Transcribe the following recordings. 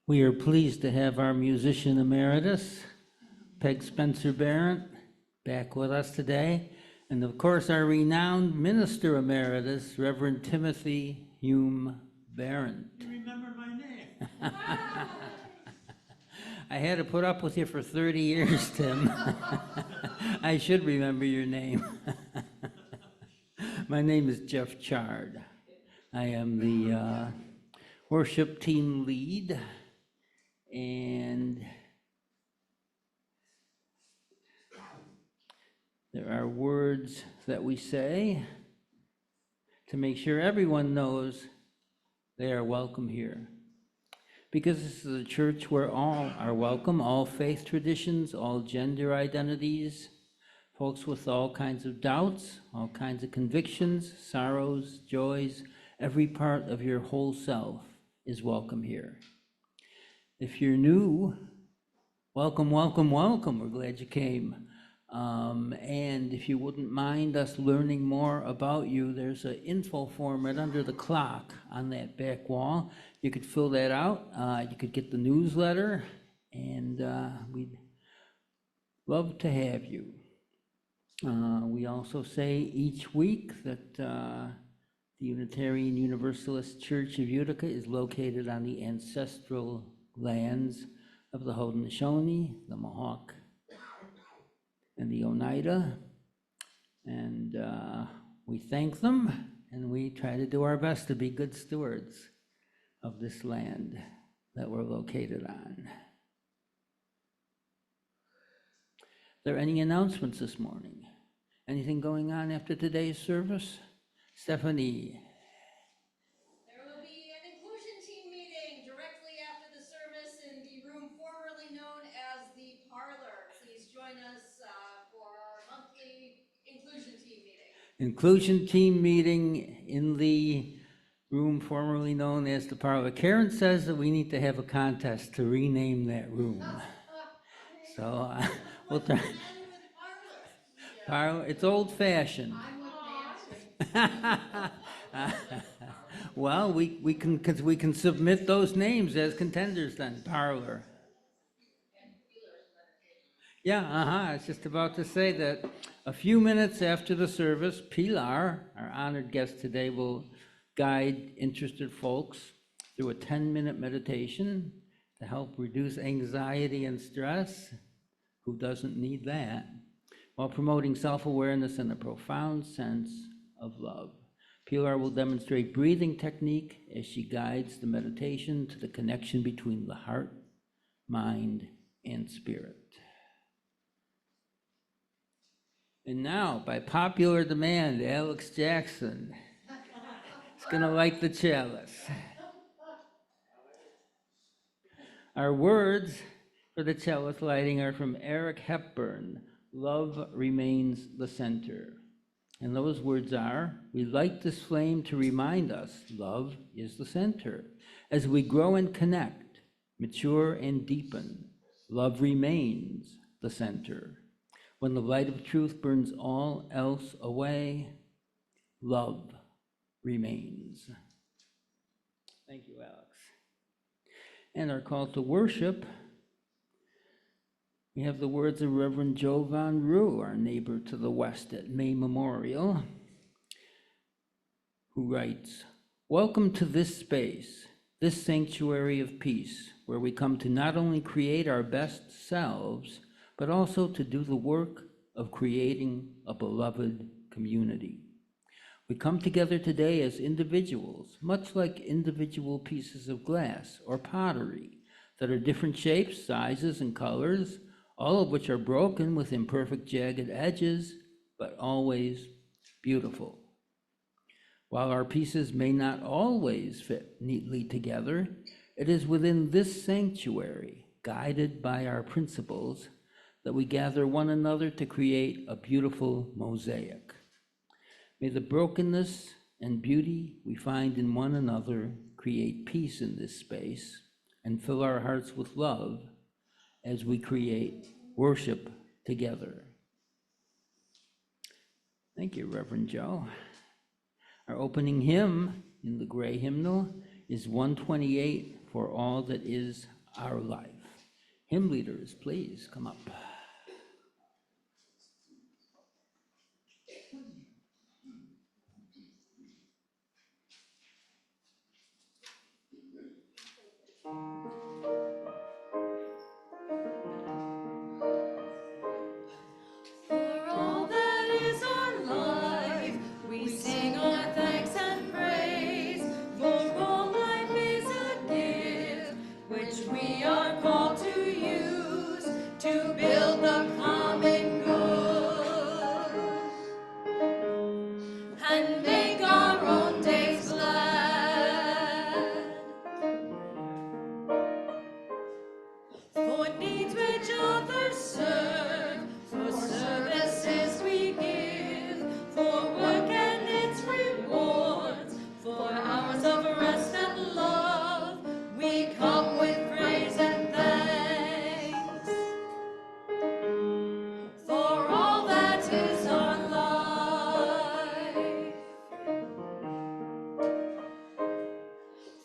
We are pleased to have our musician emeritus, Peg Spencer-Barrett, back with us today. And of course, our renowned minister emeritus, Reverend Timothy Hume Barrett. You remember my name. I had to put up with you for 30 years, Tim. I should remember your name. My name is Jeff Chard. I am the worship team lead, and there are words that we say to make sure everyone knows they are welcome here. Because this is a church where all are welcome, all faith traditions, all gender identities, folks with all kinds of doubts, all kinds of convictions, sorrows, joys, every part of your whole self is welcome here. If you're new, welcome, welcome, welcome. We're glad you came. And if you wouldn't mind us learning more about you, there's an info form right under the clock on that back wall. You could fill that out. You could get the newsletter, and we'd love to have you. We also say each week that the Unitarian Universalist Church of Utica is located on the ancestral lands of the Haudenosaunee, the Mohawk, and the Oneida, and we thank them, and we try to do our best to be good stewards of this land that we're located on. Are there any announcements this morning? Anything going on after today's service? Stephanie? There will be an inclusion team meeting directly after the service in the room formerly known as the Parlor. Please join us for our monthly inclusion team meeting. Inclusion team meeting in the room formerly known as the Parlor. Karen says that we need to have a contest to rename that room. So we'll try. Parlor, it's old-fashioned. Well, we can submit those names as contenders then. Parlor. Yeah, I was just about to say that a few minutes after the service, Pilar, our honored guest today, will guide interested folks through a 10-minute meditation to help reduce anxiety and stress. Who doesn't need that? While promoting self-awareness and a profound sense of love. Pilar will demonstrate breathing technique as she guides the meditation to the connection between the heart, mind, and spirit. And now, by popular demand, Alex Jackson is going to light the chalice. Our words for the chalice lighting are from Eric Hepburn, "Love remains the center." And those words are, we light this flame to remind us love is the center. As we grow and connect, mature and deepen, love remains the center. When the light of truth burns all else away, love remains. Thank you, Alex. And our call to worship, we have the words of Reverend Joe Von Rue, our neighbor to the west at May Memorial, who writes, "Welcome to this space, this sanctuary of peace, where we come to not only create our best selves, but also to do the work of creating a beloved community. We come together today as individuals, much like individual pieces of glass or pottery that are different shapes, sizes, and colors, all of which are broken with imperfect jagged edges, but always beautiful. While our pieces may not always fit neatly together, it is within this sanctuary, guided by our principles, that we gather one another to create a beautiful mosaic. May the brokenness and beauty we find in one another create peace in this space and fill our hearts with love as we create worship together." Thank you, Reverend Joe. Our opening hymn in the gray hymnal is 128, "For All That Is Our Life." Hymn leaders, please come up. For all that is our life, we sing our thanks and praise. For all life is a gift, which we are called to use to build the common good and make our own days glad. For needs which others serve, for services we give, for work and its rewards, for hours of rest and love, we come with praise and thanks. For all that is our life.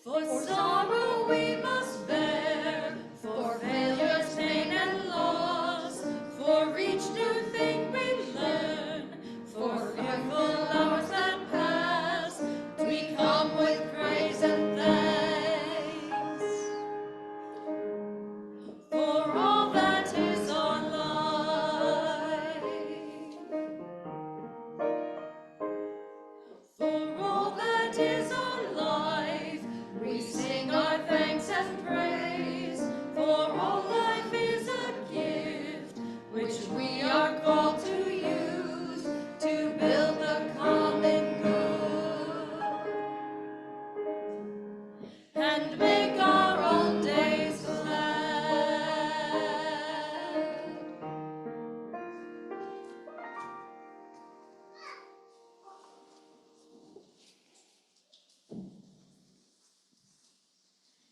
For sorrow we must bear, for failures, pain, and loss, for each new thing we learn, for fearful hours that pass, we come with praise and thanks. For all that is our life. For all that is our life, we sing our thanks and praise. For all life is a gift, which we are called to use to build the common good and make our own days glad.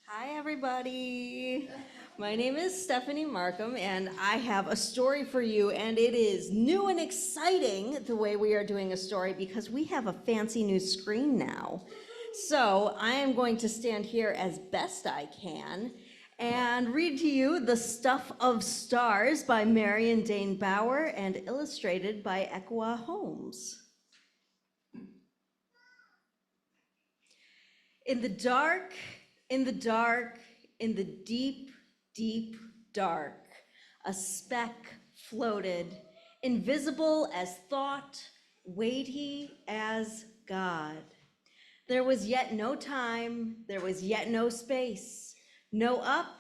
Hi, everybody. My name is Stephanie Markham, and I have a story for you, and it is new and exciting the way we are doing a story because we have a fancy new screen now. So I am going to stand here as best I can and read to you The Stuff of Stars by Marion Dane Bauer and illustrated by Ekwa Holmes. In the dark, In the dark, in the deep, deep dark, a speck floated, invisible as thought, weighty as God. There was yet no time, there was yet no space, no up,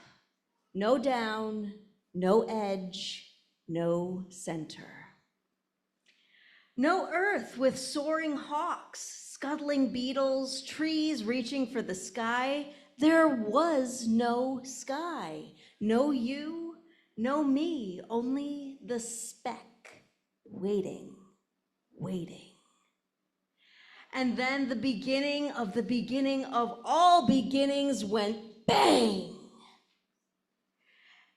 no down, no edge, no center. No earth with soaring hawks, scuttling beetles, trees reaching for the sky. There was no sky, no you, no me, only the speck, waiting, waiting. And then the beginning of all beginnings went bang.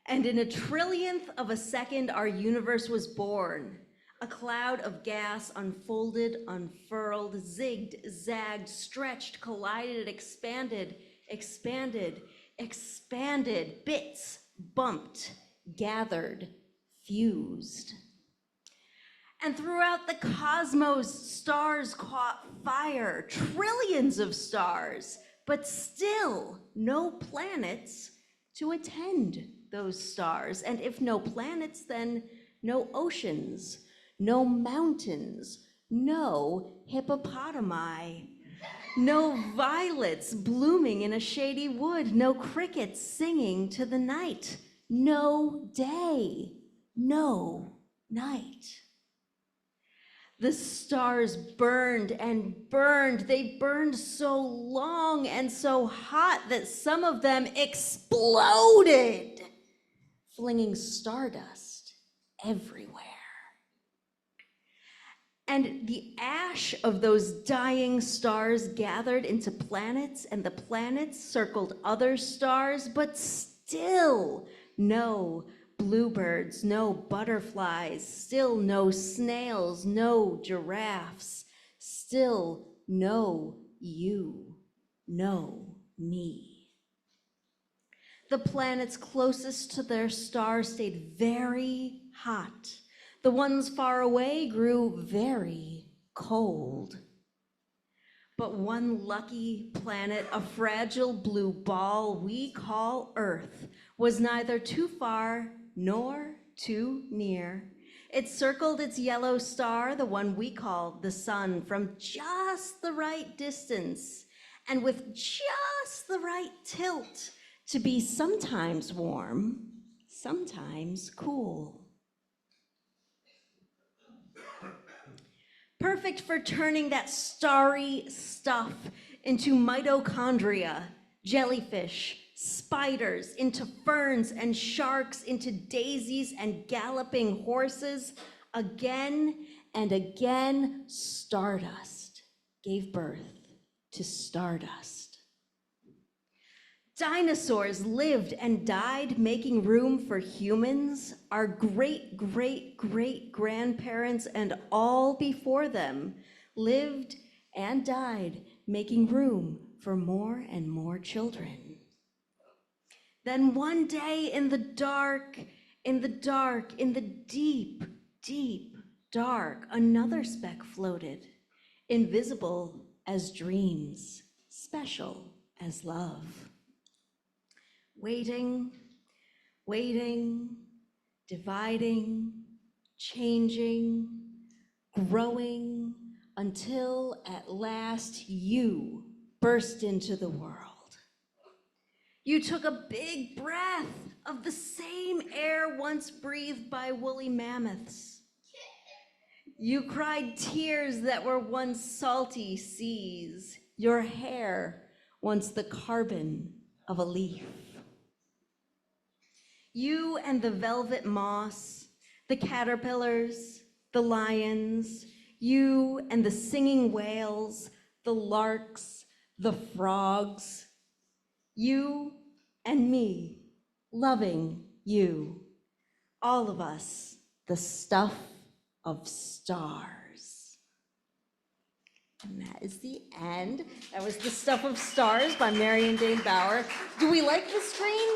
And in a trillionth of a second, our universe was born. A cloud of gas unfolded, unfurled, zigged, zagged, stretched, collided, expanded, expanded, expanded, bits bumped, gathered, fused. And throughout the cosmos, stars caught fire, trillions of stars, but still no planets to attend those stars. And if no planets, then no oceans, no mountains, no hippopotami, no violets blooming in a shady wood, no crickets singing to the night, no day, no night. The stars burned and burned. They burned so long and so hot that some of them exploded, flinging stardust everywhere. And the ash of those dying stars gathered into planets, and the planets circled other stars, but still no bluebirds, no butterflies, still no snails, no giraffes, still no you, no me. The planets closest to their star stayed very hot. The ones far away grew very cold. But one lucky planet, a fragile blue ball we call Earth, was neither too far nor too near. It circled its yellow star, the one we call the sun, from just the right distance and with just the right tilt to be sometimes warm, sometimes cool. Perfect for turning that starry stuff into mitochondria, jellyfish, spiders, into ferns and sharks, into daisies and galloping horses. Again and again, stardust gave birth to stardust. Dinosaurs lived and died making room for humans. Our great, great, great grandparents and all before them lived and died making room for more and more children. Then one day in the dark, in the dark, in the deep, deep dark, another speck floated, invisible as dreams, special as love. Waiting, waiting, dividing, changing, growing, until at last you burst into the world. You took a big breath of the same air once breathed by woolly mammoths. You cried tears that were once salty seas, your hair once the carbon of a leaf. You and the velvet moss, the caterpillars, the lions, you and the singing whales, the larks, the frogs, you and me, loving you, all of us, the stuff of stars. And that is the end. That was The Stuff of Stars by Marion Dane Bauer. Do we like the screen?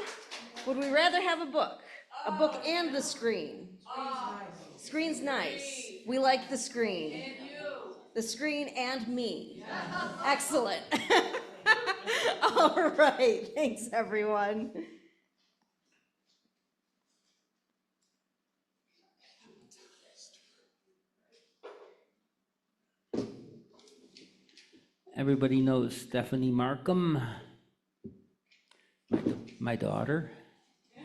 Would we rather have a book? A book and the screen? Screen's nice. We like the screen. The screen and me. Excellent. All right, thanks, everyone. Everybody knows Stephanie Markham, my daughter. All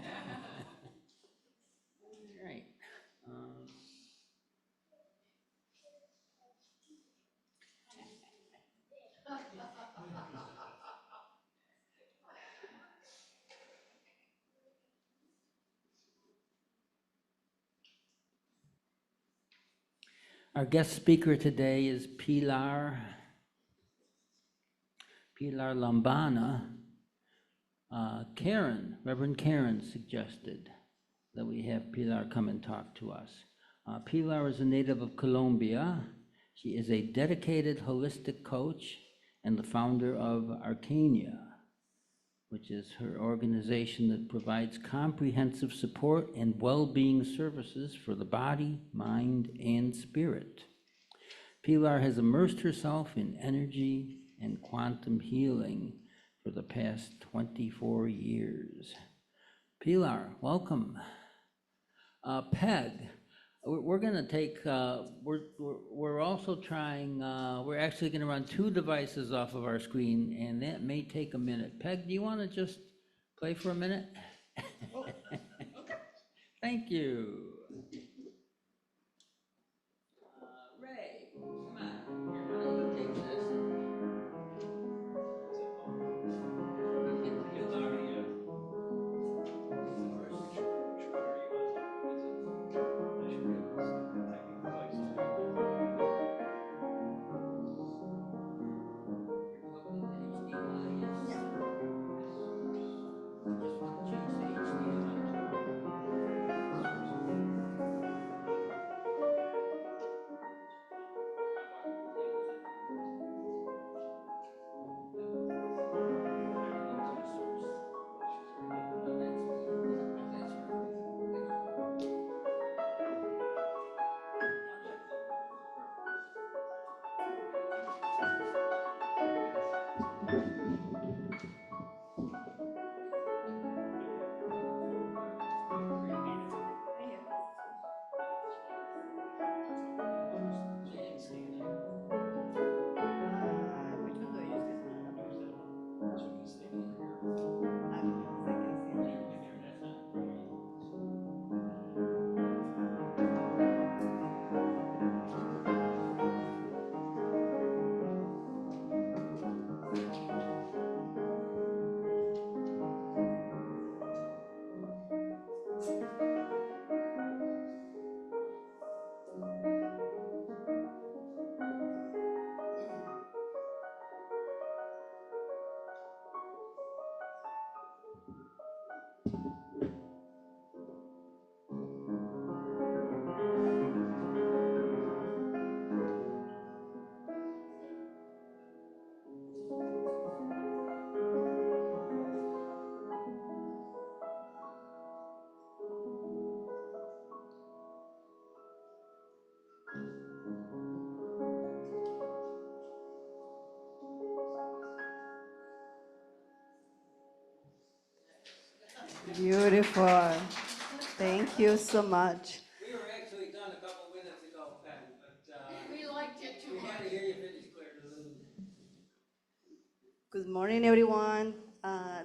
right. Um, Our guest speaker today is Pilar Lombana. Reverend Karen suggested that we have Pilar come and talk to us. Pilar is a native of Colombia. She is a dedicated holistic coach and the founder of Arcania, which is her organization that provides comprehensive support and well-being services for the body, mind, and spirit. Pilar has immersed herself in energy and quantum healing for the past 24 years. Pilar, welcome. Peg, we're going to take, we're also trying, we're actually going to run 2 devices off of our screen, and that may take a minute. Peg, do you want to just play for a minute? Thank you. Ray, come on. Here, why don't you take this? Pilar, yeah. Which one do I use? This one or use that one? So you can stay over here. Because I can see that. Beautiful. Thank you so much. We were actually done a couple minutes ago, Peg, but We liked it too we had to much. hear you finish clear. Good morning, everyone.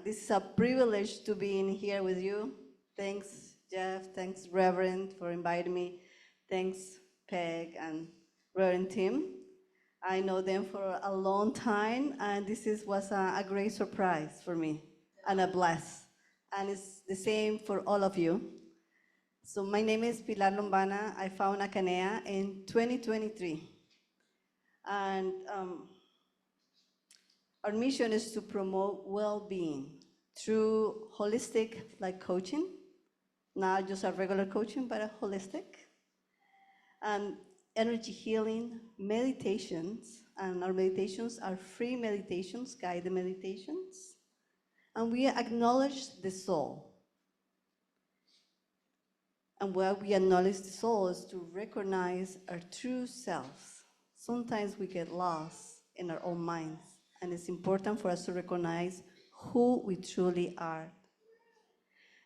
This is a privilege to be in here with you. Thanks, Jeff. Thanks, Reverend, for inviting me. Thanks, Peg and Reverend Tim. I know them for a long time, and was a great surprise for me and a bless. And it's the same for all of you. So my name is Pilar Lombana. I found Acanea in 2023. And our mission is to promote well-being through holistic coaching, not just a regular coaching, but a holistic, and energy healing, meditations, and our meditations are free meditations, guided meditations, and we acknowledge the soul. And where we acknowledge the soul is to recognize our true selves. Sometimes we get lost in our own minds. and it's important for us to recognize who we truly are.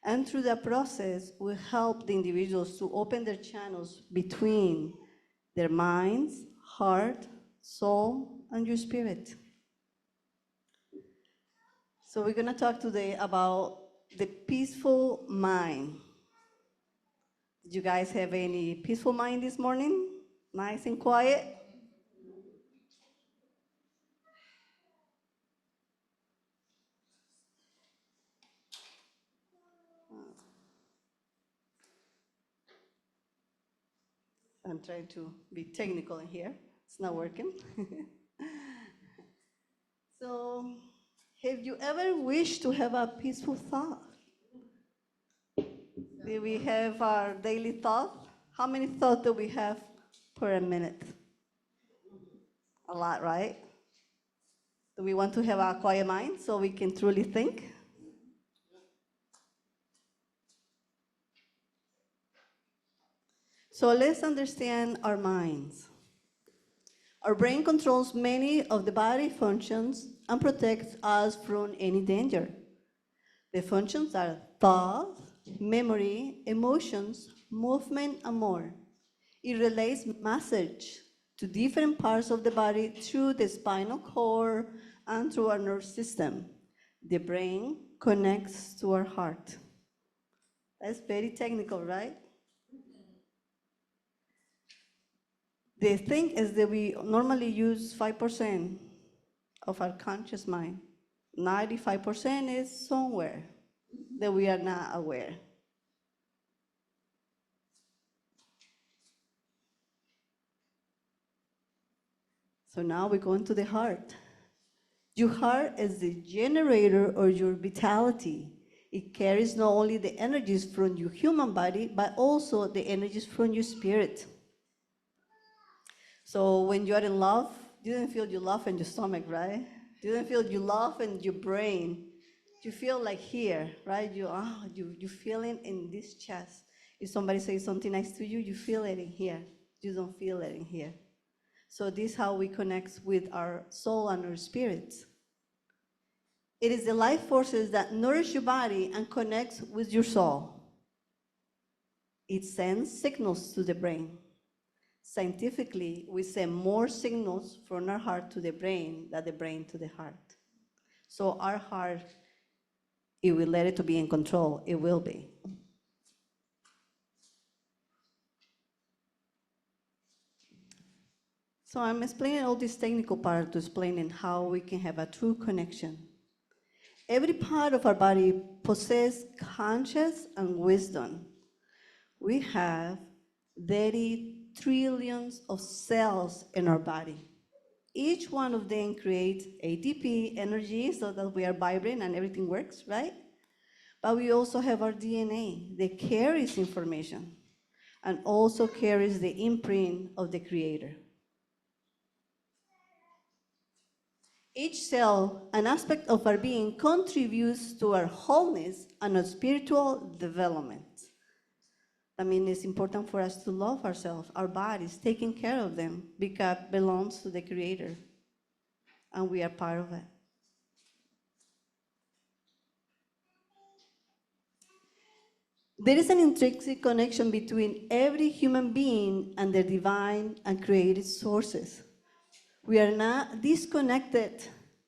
And through that process, we help the individuals to open their channels between their minds, heart, soul, and your spirit. So we're going to talk today about the peaceful mind. Did you guys have any peaceful mind this morning? Nice and quiet? I'm trying to be technical in here. It's not working. So, have you ever wished to have a peaceful thought? Do we have our daily thought? How many thoughts do we have per minute? A lot, right? Do we want to have a quiet mind so we can truly think? So let's understand our minds. Our brain controls many of the body functions and protects us from any danger. The functions are thought, memory, emotions, movement, and more. It relays message to different parts of the body through the spinal cord and through our nerve system. The brain connects to our heart. That's very technical, right? The thing is that we normally use 5% of our conscious mind. 95% is somewhere that we are not aware. So now we go into the heart. Your heart is the generator of your vitality. It carries not only the energies from your human body, but also the energies from your spirit. So when you are in love, you don't feel your love in your stomach, right? You don't feel your love in your brain. You feel like here, right? You feel it in this chest. If somebody says something nice to you, you feel it in here. You don't feel it in here. So this is how we connect with our soul and our spirits. It is the life forces that nourish your body and connects with your soul. It sends signals to the brain. Scientifically, we send more signals from our heart to the brain than the brain to the heart. So our heart, if we let it to be in control, it will be. So I'm explaining all this technical part to explaining how we can have a true connection. Every part of our body possesses conscious and wisdom. We have 30 trillions of cells in our body. Each one of them creates ATP energy so that we are vibrant and everything works, right? But we also have our DNA that carries information and also carries the imprint of the Creator. Each cell, an aspect of our being, contributes to our wholeness and our spiritual development. I mean, it's important for us to love ourselves, our bodies, taking care of them, because it belongs to the Creator, and we are part of it. There is an intrinsic connection between every human being and their divine and created sources. We are not disconnected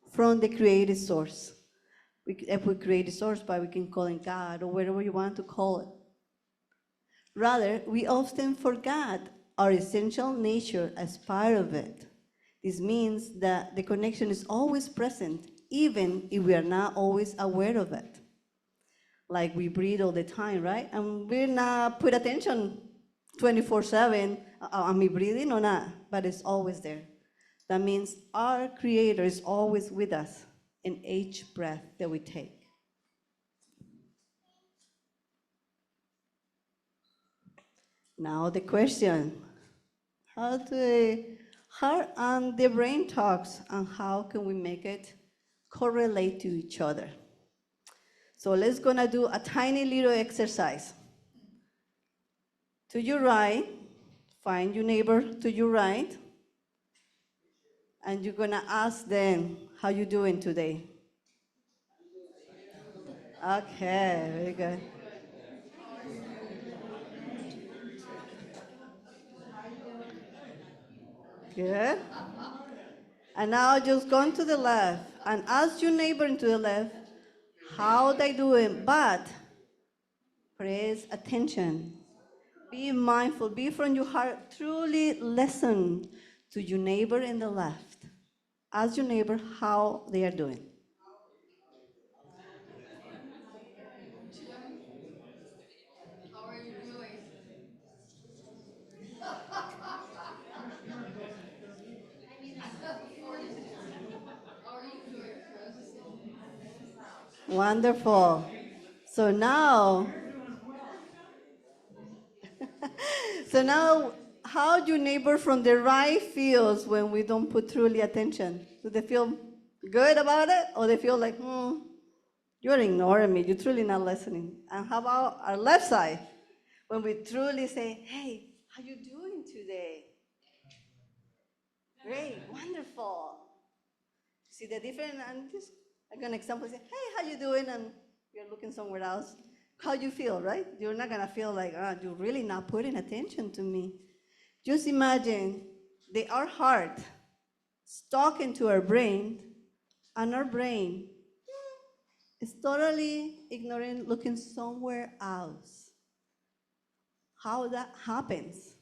from the created source. If we create a source, but we can call it God or whatever you want to call it. Rather, we often forget our essential nature as part of it. This means that the connection is always present, even if we are not always aware of it. Like we breathe all the time, right? And we're not put attention 24/7, am I breathing or not? But it's always there. That means our Creator is always with us in each breath that we take. Now the question, how do the heart and the brain talks, and how can we make it correlate to each other? So let's gonna do a tiny little exercise. To your right, find your neighbor to your right, and you're gonna ask them, how you doing today? Okay, very good. Good. And now just go to the left and ask your neighbor to the left how they doing, but press attention. Be mindful, be from your heart, truly listen to your neighbor in the left. Ask your neighbor how they are doing. How are you doing? How are you doing, Chris? Wonderful. So now, how do neighbor from the right feels when we don't put truly attention? Do they feel good about it, or they feel like, you're ignoring me, you're truly not listening? And how about our left side, when we truly say, hey, how you doing today? Great, wonderful. See the difference? And just like an example, say, hey, how you doing? And you're looking somewhere else. How you feel, right? You're not gonna feel like, you're really not putting attention to me. Just imagine our heart is talking to our brain, and our brain is totally ignoring, looking somewhere else. How that happens?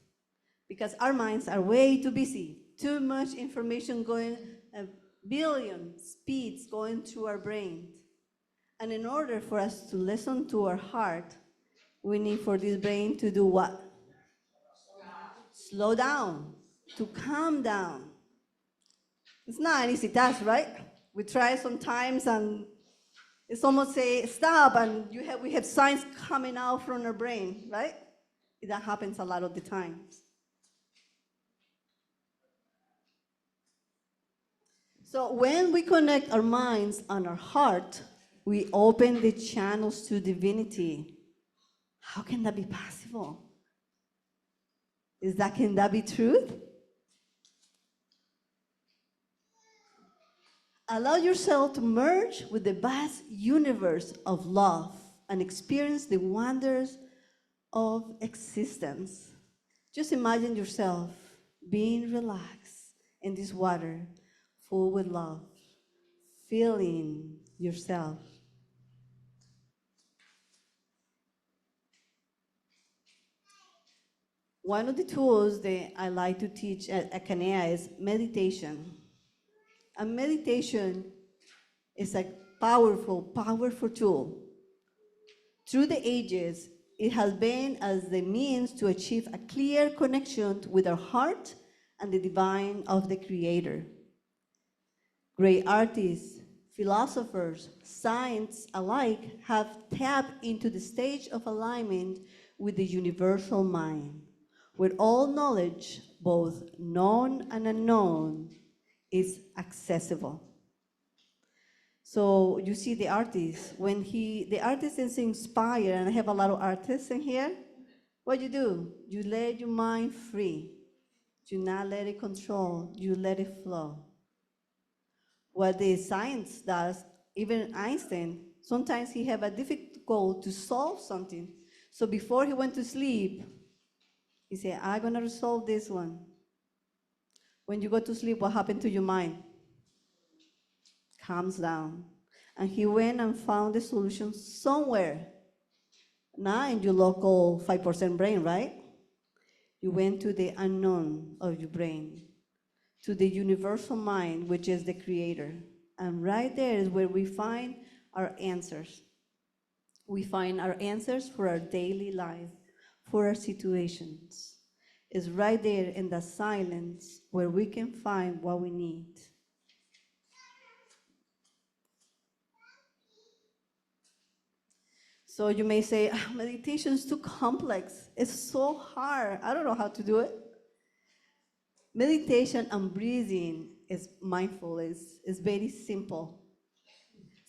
Because our minds are way too busy, too much information going, a billion speeds going through our brain. And in order for us to listen to our heart, we need for this brain to do what? Slow down, to calm down. It's not an easy task, right? We try sometimes and it's almost say stop, and we have signs coming out from our brain, right? That happens a lot of the times. So when we connect our minds and our heart, we open the channels to divinity. How can that be possible? Can that be truth? Allow yourself to merge with the vast universe of love and experience the wonders of existence. Just imagine yourself being relaxed in this water, full with love, feeling yourself. One of the tools that I like to teach at Canea is meditation. And meditation is a powerful, powerful tool. Through the ages, it has been as the means to achieve a clear connection with our heart and the divine of the Creator. Great artists, philosophers, scientists alike have tapped into the stage of alignment with the universal mind, where all knowledge, both known and unknown, is accessible. So you see the artist, the artist is inspired, and I have a lot of artists in here, what do? You let your mind free. Do not let it control, you let it flow. What the science does, even Einstein, sometimes he have a difficult to solve something. So before he went to sleep, he said, I'm gonna resolve this one. When you go to sleep, what happened to your mind? Calms down. And he went and found the solution somewhere, not in your local 5% brain, right? You went to the unknown of your brain, to the universal mind, which is the creator. And right there is where we find our answers. We find our answers for our daily life, for our situations. It's right there in the silence where we can find what we need. So you may say, meditation is too complex. It's so hard. I don't know how to do it. Meditation and breathing is mindful, is very simple.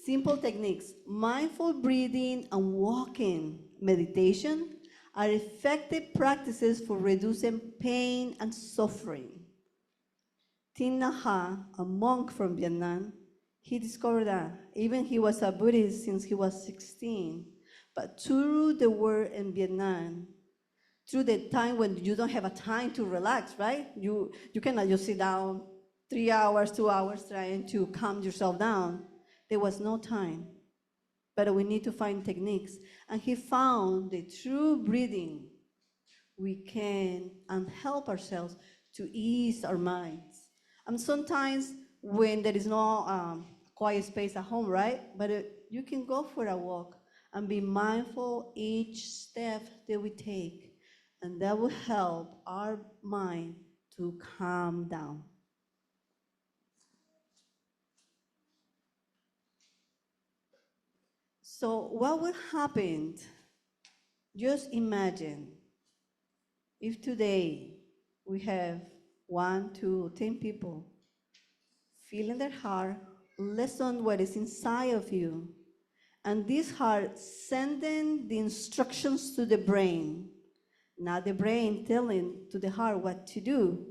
Simple techniques. Mindful breathing and walking meditation are effective practices for reducing pain and suffering. Thich Nhat Hanh, a monk from Vietnam, he discovered that even he was a Buddhist since he was 16, but through the work in Vietnam, through the time when you don't have a time to relax, right? You cannot just sit down 3 hours, 2 hours trying to calm yourself down. There was no time. But we need to find techniques. And he found that through breathing, we can help ourselves to ease our minds. And sometimes when there is no quiet space at home, right? But you can go for a walk and be mindful each step that we take. And that will help our mind to calm down. So what would happen? Just imagine if today we have 1, 2, 10 people feeling their heart, listen what is inside of you, and this heart sending the instructions to the brain, not the brain telling to the heart what to do,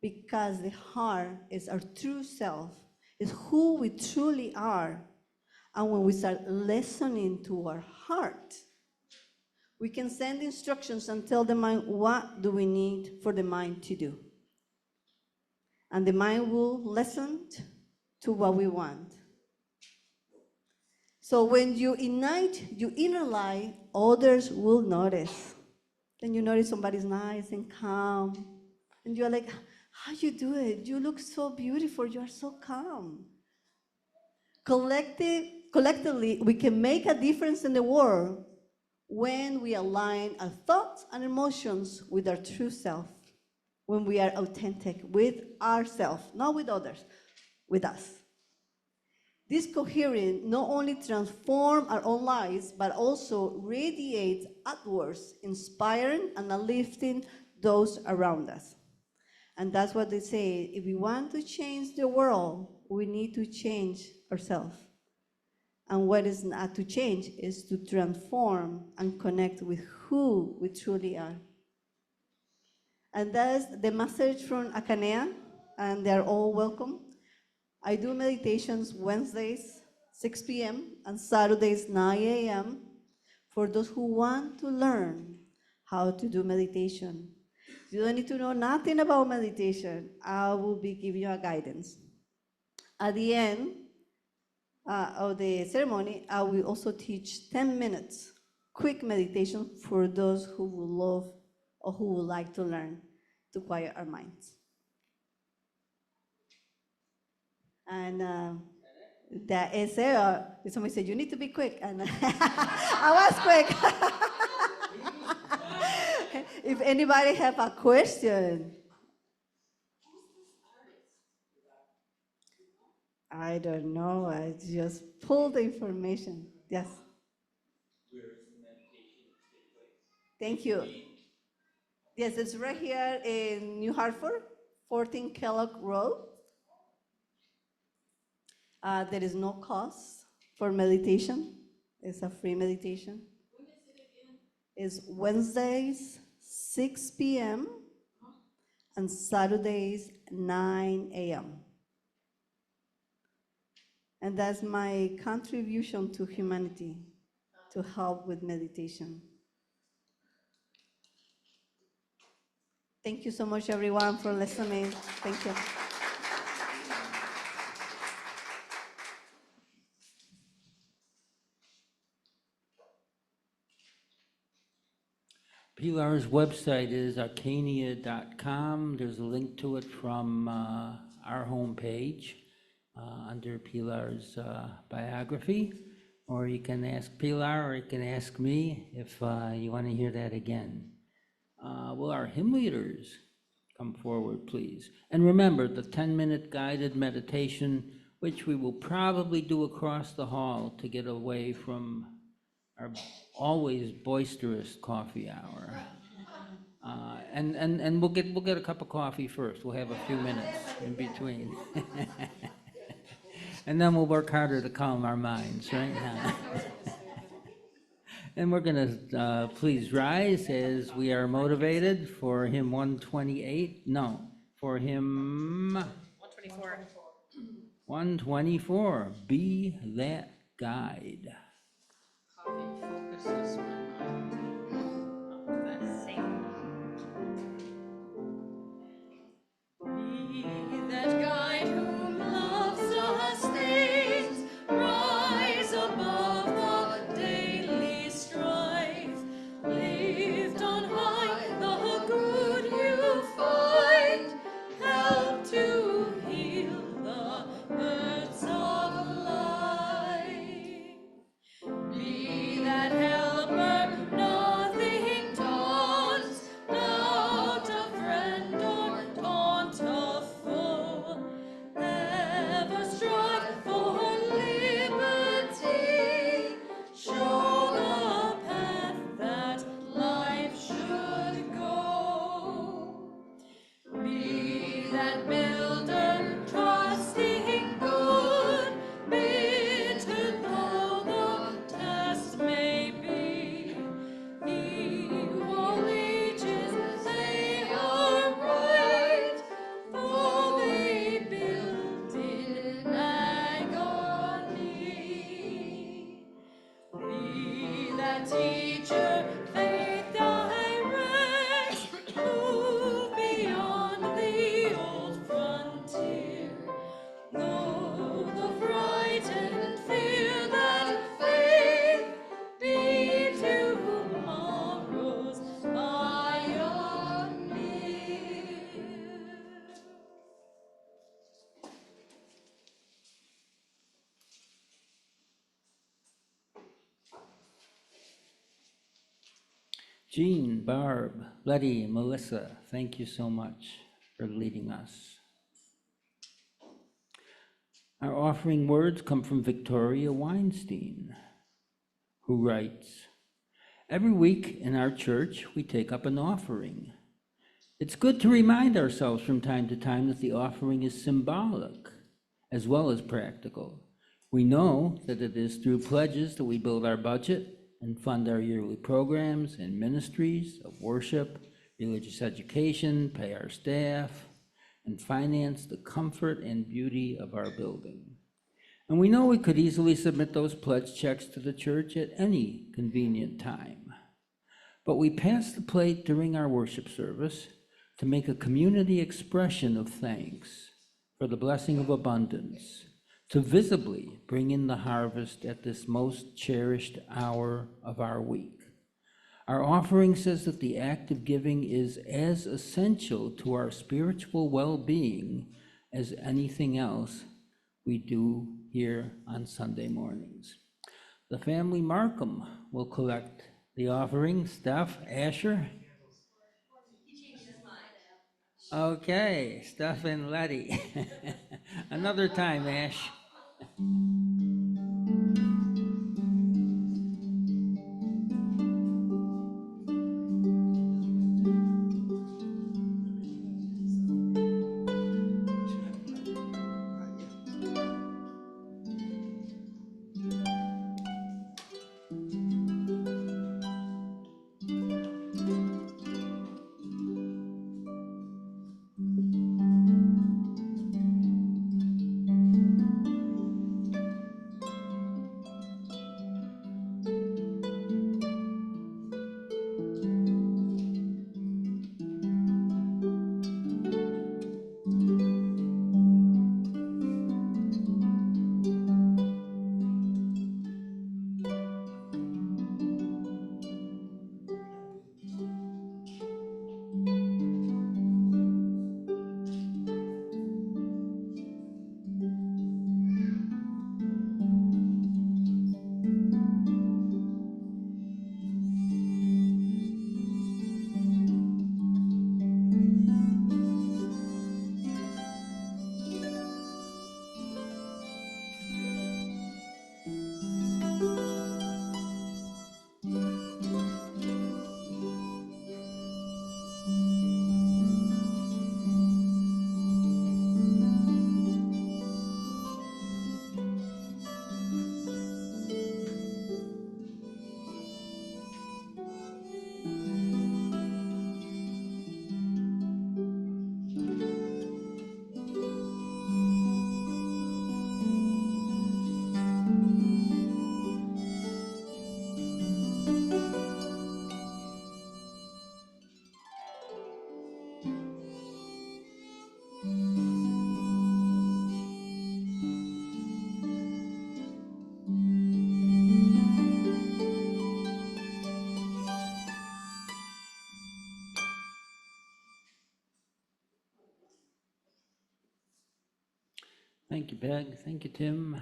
because the heart is our true self, is who we truly are. And when we start listening to our heart, we can send instructions and tell the mind what do we need for the mind to do. And the mind will listen to what we want. So when you ignite your inner light, others will notice. Then you notice somebody's nice and calm. And you're like, how you do it? You look so beautiful. You are so calm. Collectively, we can make a difference in the world when we align our thoughts and emotions with our true self, when we are authentic with ourselves, not with others, with us. This coherence not only transforms our own lives, but also radiates outwards, inspiring and uplifting those around us. And that's what they say, if we want to change the world, we need to change ourselves. And what is not to change is to transform and connect with who we truly are. And that's the message from Akanea, and they're all welcome. I do meditations Wednesdays, 6 p.m., and Saturdays, 9 a.m., for those who want to learn how to do meditation. You don't need to know nothing about meditation. I will be giving you a guidance. At the end of the ceremony, I will also teach 10 minutes quick meditation for those who would love or who would like to learn to quiet our minds. And that is it. Somebody said, you need to be quick. And I was quick. If anybody have a question. I don't know. I just pulled the information. Yes. Where is the meditation take place? Thank you. Yes, it's right here in New Hartford, 14 Kellogg Road. There is no cost for meditation. It's a free meditation. When is it again? It's Wednesdays, 6 p.m. and Saturdays, 9 a.m. And that's my contribution to humanity, to help with meditation. Thank you so much, everyone, for listening. Thank you. Pilar's website is arcania.com. There's a link to it from our homepage under Pilar's biography. Or you can ask Pilar, or you can ask me if you want to hear that again. Will our hymn leaders come forward, please? And remember, the 10-minute guided meditation, which we will probably do across the hall to get away from our always boisterous coffee hour. And we'll get a cup of coffee first. We'll have a few minutes in between. And then we'll work harder to calm our minds, right? And we're gonna please rise as we are motivated for hymn 128. No, for hymn 124, Be That Guide. Coffee focuses my mind. Be that guide whom love sustains, rise above the daily strife, lift on high the good you find, help to heal the hurts of life. Be that helper, nothing daunts, doubt a friend or taunt a foe. Ever strive for liberty, show the path that life should go. Be that builder, trusting good, bitter though the test may be. He all ages they are right, though they build in agony. Be that teacher, faith directs, move beyond the old frontier. Know the frightened fear that faith be tomorrow's pioneer. Jean, Barb, Letty, Melissa, thank you so much for leading us. Our offering words come from Victoria Weinstein, who writes, Every week in our church, we take up an offering. It's good to remind ourselves from time to time that the offering is symbolic as well as practical. We know that it is through pledges that we build our budget and fund our yearly programs and ministries of worship, religious education, pay our staff, and finance the comfort and beauty of our building. And we know we could easily submit those pledge checks to the church at any convenient time. But we pass the plate during our worship service to make a community expression of thanks for the blessing of abundance, to visibly bring in the harvest at this most cherished hour of our week. Our offering says that the act of giving is as essential to our spiritual well-being as anything else we do here on Sunday mornings. The family Markham will collect the offering. Steph, Asher? Okay, Steph and Letty. Another time, Ash. Thank you, Peg. Thank you, Tim.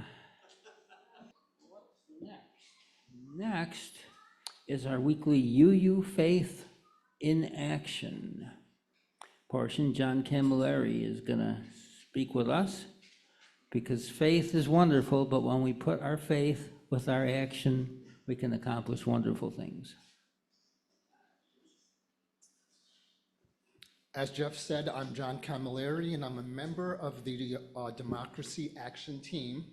Next is our weekly UU Faith in Action portion. John Camilleri is going to speak with us because faith is wonderful, but when we put our faith with our action, we can accomplish wonderful things. As Jeff said, I'm John Camilleri, and I'm a member of the Democracy Action Team.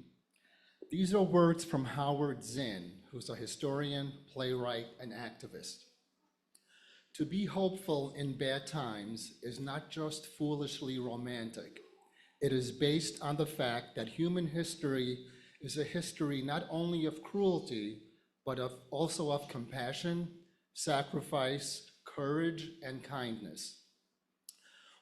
These are words from Howard Zinn, who's a historian, playwright, and activist. To be hopeful in bad times is not just foolishly romantic. It is based on the fact that human history is a history not only of cruelty, but also of compassion, sacrifice, courage, and kindness.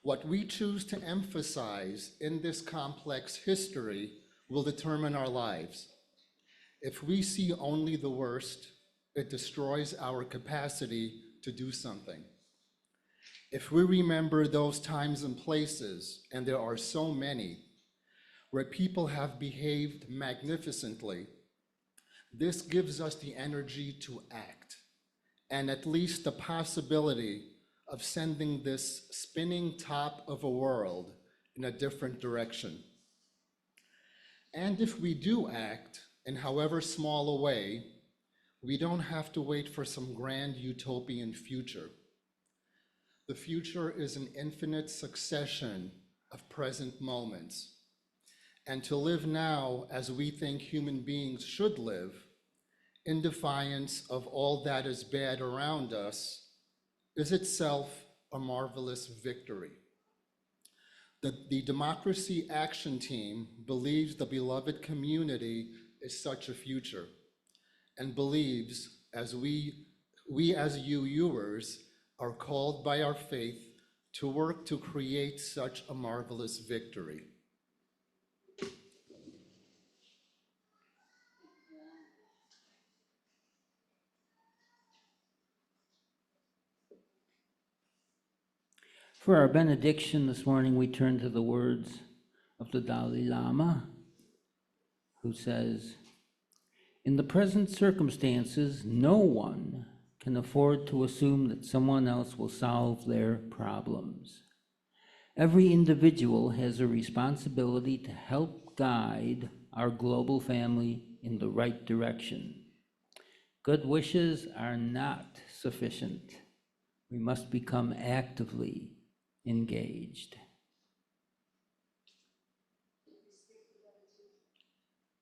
What we choose to emphasize in this complex history will determine our lives. If we see only the worst, it destroys our capacity to do something. If we remember those times and places, and there are so many, where people have behaved magnificently, this gives us the energy to act, and at least the possibility of sending this spinning top of a world in a different direction. And if we do act, in however small a way, we don't have to wait for some grand utopian future. The future is an infinite succession of present moments. And to live now as we think human beings should live, in defiance of all that is bad around us, is itself a marvelous victory. The Democracy Action Team believes the beloved community is such a future, and believes as we as UUers are called by our faith to work to create such a marvelous victory. For our benediction this morning, we turn to the words of the Dalai Lama, who says, "In the present circumstances, no one can afford to assume that someone else will solve their problems. Every individual has a responsibility to help guide our global family in the right direction. Good wishes are not sufficient. We must become actively engaged."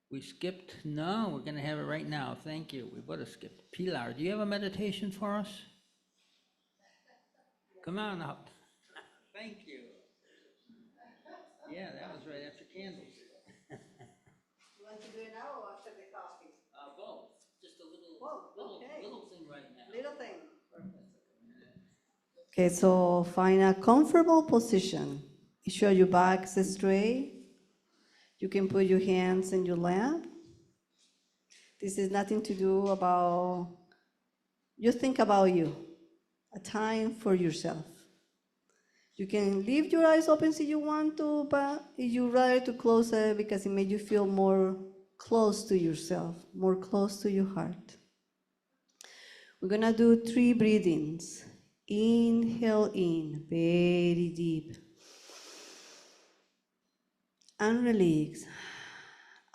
We skipped? No, we're going to have it right now. Thank you. We would have skipped. Pilar, do you have a meditation for us? Come on up. Thank you. Yeah, that was right after candles. You want to do it now or after the coffee? Both. Just a little, Both, okay. little thing right now. Little thing. Okay, so find a comfortable position. Ensure your back is straight. You can put your hands in your lap. This is nothing to do about, you think about you, a time for yourself. You can leave your eyes open if you want to, but if you rather to close it because it makes you feel more close to yourself, more close to your heart. We're gonna do 3 breathings. Inhale in, very deep. And release,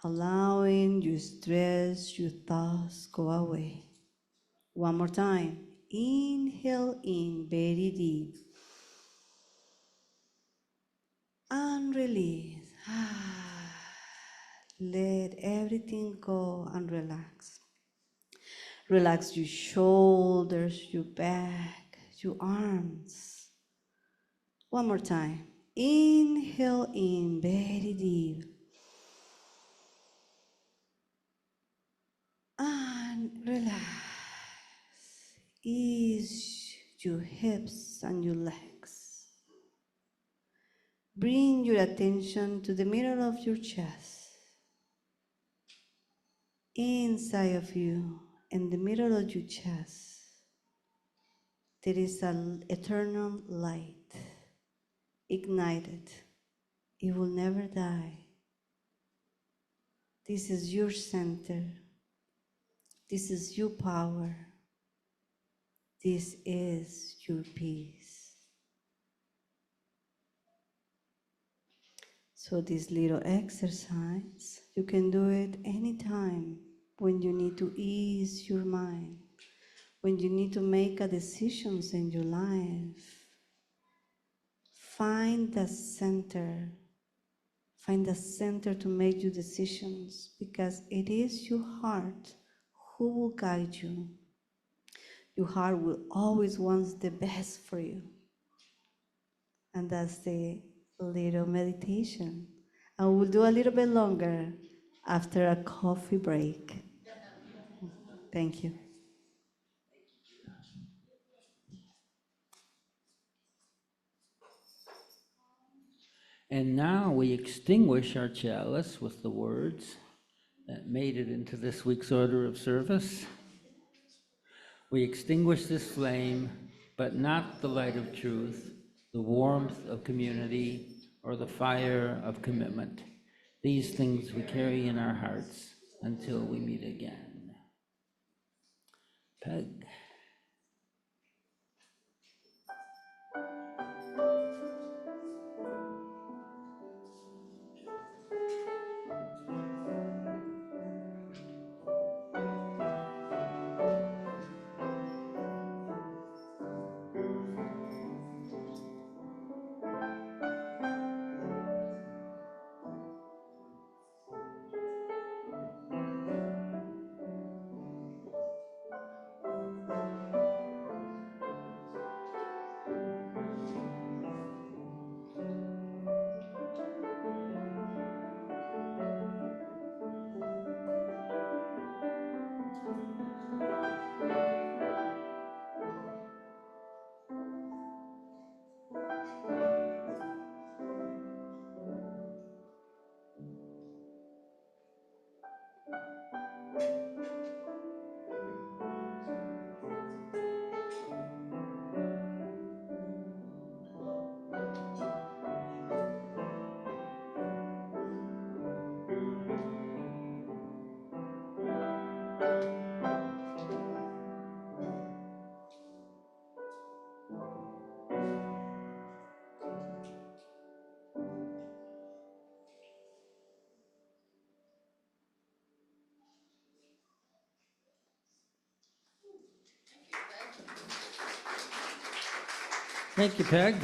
allowing your stress, your thoughts go away. One more time. Inhale in, very deep. And release. Let everything go and relax. Relax your shoulders, your back, your arms. One more time. Inhale in, very deep. And relax. Ease your hips and your legs. Bring your attention to the middle of your chest. Inside of you, in the middle of your chest, there is an eternal light, ignited. It will never die. This is your center. This is your power. This is your peace. So this little exercise, you can do it anytime when you need to ease your mind, when you need to make a decisions in your life. Find the center. Find the center to make your decisions, because it is your heart who will guide you. Your heart will always want the best for you. And that's the little meditation. And we'll do a little bit longer after a coffee break. Thank you. And now we extinguish our chalice with the words that made it into this week's order of service. We extinguish this flame, but not the light of truth, the warmth of community, or the fire of commitment. These things we carry in our hearts until we meet again. Peg. Thank you, Peg.